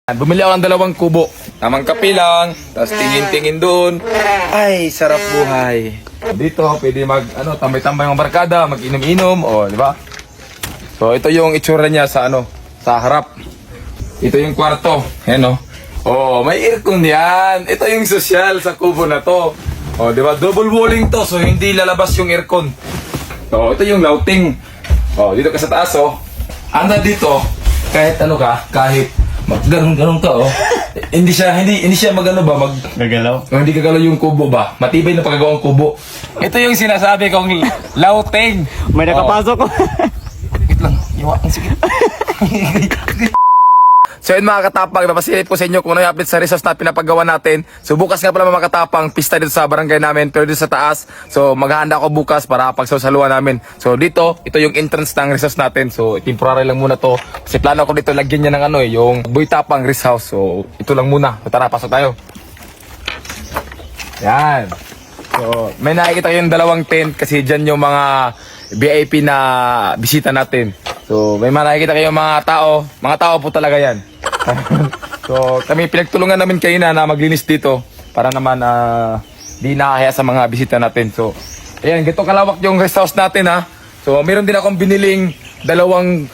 Bumili ako ng 2 kubo. Tamang kape lang, tapos tingin-tingin doon. Ay, sarap buhay. Dito, pwede tambay-tambay ng barkada, mag-inom-inom, di ba? So, ito yung itsura niya sa sa harap. Ito yung kwarto, may aircon yan. Ito yung sosyal sa kubo na to. Di ba? Double walling to, so hindi lalabas yung aircon. So, ito yung louting. Dito ka sa taas, Anda dito, kahit kahit ganun ka, hindi siya Gagalaw? hindi gagalaw yung kubo ba? Matibay na pagkagawang kubo. Ito yung sinasabi kong louting. May nakapasok ko. Wait lang, ang sige. So yun mga katapang, napasilip ko sa inyo kung ano yung update sa resource na pinapagawa natin. So bukas nga pala mga katapang, pista dito sa barangay namin, pero dito sa taas. So maghahanda ako bukas para pagsasaluhan namin. So dito, ito yung entrance ng resource natin. So temporary lang muna to. Kasi plano ko dito lagyan niya ng yung Boy Tapang Rest House. So ito lang muna. So tara, pasok tayo. Yan. So may nakikita kayong 2 tent kasi dyan yung mga VIP na bisita natin. So may nakikita kayong mga tao po talaga yan. So kami pinagtulungan namin kayo na maglinis dito para naman di nakakaya sa mga bisita natin. So ayan, ganito kalawak yung rest house natin So meron din akong biniling 2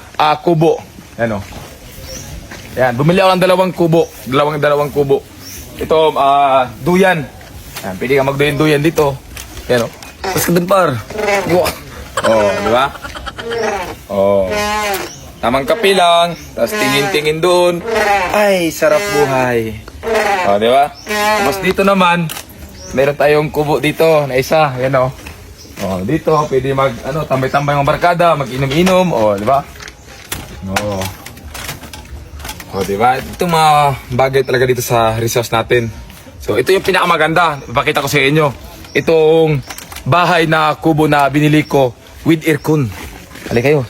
kubo. Ayan, bumili ako ng 2 kubo. Dalawang kubo. Ito duyan. Ayan, pwede ka magduyan dito. Ayan Tapos ka dun par. Di ba? Tamang kape lang, tapos tingin-tingin doon. Ay, sarap buhay. Di ba? Tapos dito naman, meron tayong kubo dito na isa, dito pwede tambay-tambay ng barkada, mag-inom-inom, di ba? Di ba? Itong mga bagay talaga dito sa resource natin. So, ito yung pinakamaganda. Ipakita ko sa inyo. Itong bahay na kubo na binili ko with aircon. Halika kayo.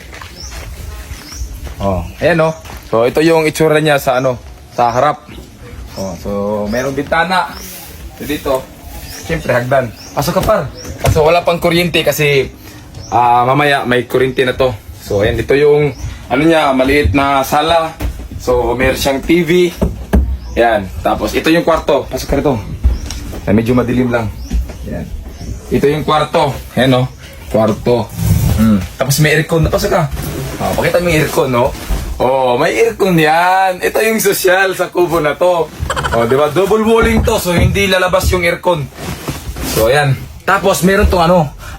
Ayan So ito yung itsura niya sa sa harap. So mayroong bintana. So dito, siyempre hagdan. Pasok ka par. So wala pang kuryente kasi mamaya may kuryente na to. So ayan, dito yung niya, maliit na sala. So meron siyang TV. Ayan, tapos ito yung kwarto. Pasok ka rito. Medyo madilim lang. Ayan. Ito yung kwarto. Ayan kwarto. Tapos may aircon. Pasok ka. Pakita mo yung aircon, may aircon yan. Ito yung sosyal sa kubo na to. Di ba? Double walling to, so hindi lalabas yung aircon. So, ayan. Tapos, meron tong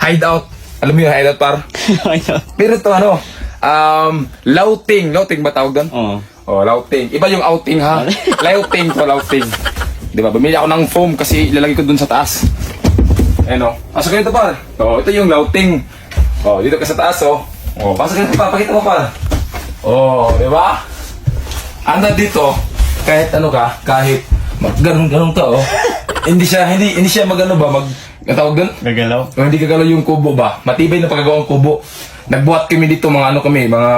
hideout. Alam mo yung hideout, par? Meron tong louting. Louting ba tawag doon? Louting. Iba yung outing, ha? Louting to, louting. Di ba? Bumili ako ng foam kasi ilalagay ko dun sa taas. Ayan, pasok kayo ito, par. Ito yung louting. Dito ka sa taas, pasok kayo ito, pa. Pakita mo, par. Di ba? Anda dito, kahit kahit ganun ka, hindi siya tawag doon? Gagalaw? Hindi gagalaw yung kubo ba? Matibay na pagkagawang kubo. Nagbuhat kami dito, mga mga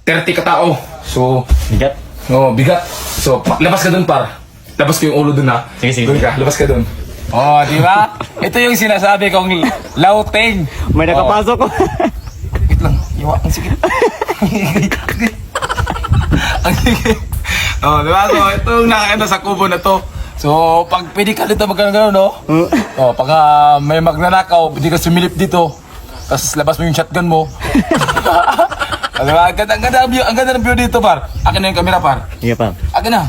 30 katao. So, Bigat? Bigat. So, labas ka doon, par. Labas ko yung ulo doon, ha? Sige. Doon ka, labas ka doon. Di ba? Ito yung sinasabi kong louting. May nakapasok ko. Wait lang, ang sige. Ang sige. Diba? So, ito yung nakakita sa kubo na to. So, pag pwede ka dito magkano-gano, pag may magnanakaw, pwede ka sumilip dito. Tapos labas mo yung shotgun mo. Diba? Ang ganda ng view dito, par. Akin na yung camera, par. Sige pa. Akin na.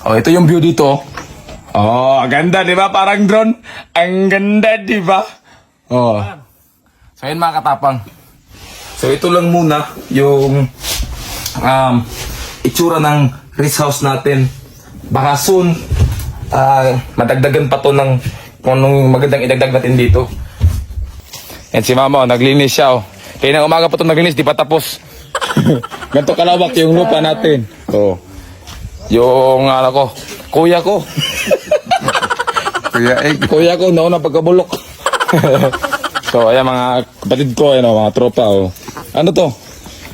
Ito yung view dito. Ang ganda, di ba? Parang drone. Ang ganda, di ba? So, yun mga katapang. So, ito lang muna yung itsura ng rest house natin. Baka soon, madagdagan pa to ng kung anong magandang idagdag natin dito. Yan si mama, naglinis siya. Kaya nang umaga pa ito naglinis, di pa tapos. Ganito kalawak yung lupa natin. Yung kuya ko. Kuya ko, nauna pagkabulok. So, ayan mga kapatid ko, mga tropa. Ano to?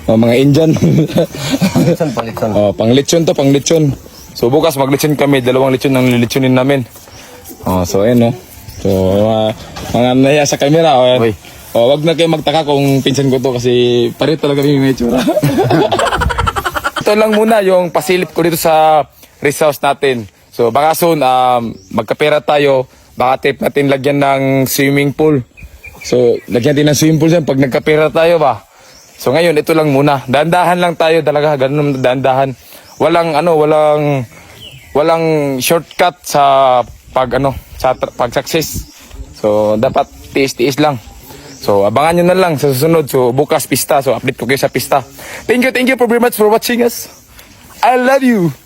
Mga Indian. Panglitsyon to, panglitsyon. So, bukas maglitsyon kami. 2 litsyon ang lilitsunin namin. So, ayan, So, mga naya sa camera. Wag na kayo magtaka kung pinsan ko to kasi pareho talaga yung itsura. ito lang muna yung pasilip ko dito sa rest house natin. So baka soon magkapera tayo, baka tip natin lagyan ng swimming pool. So lagyan din ng swimming pool dyan pag nagkapera tayo ba. So ngayon ito lang muna. Dahan-dahan lang tayo talaga, ganun dahan-dahan. Walang shortcut sa pag success. So dapat tiis-tiis lang. So abangan nyo na lang sa susunod. So bukas pista. So update ko kayo sa pista. Thank you very much for watching us. I love you.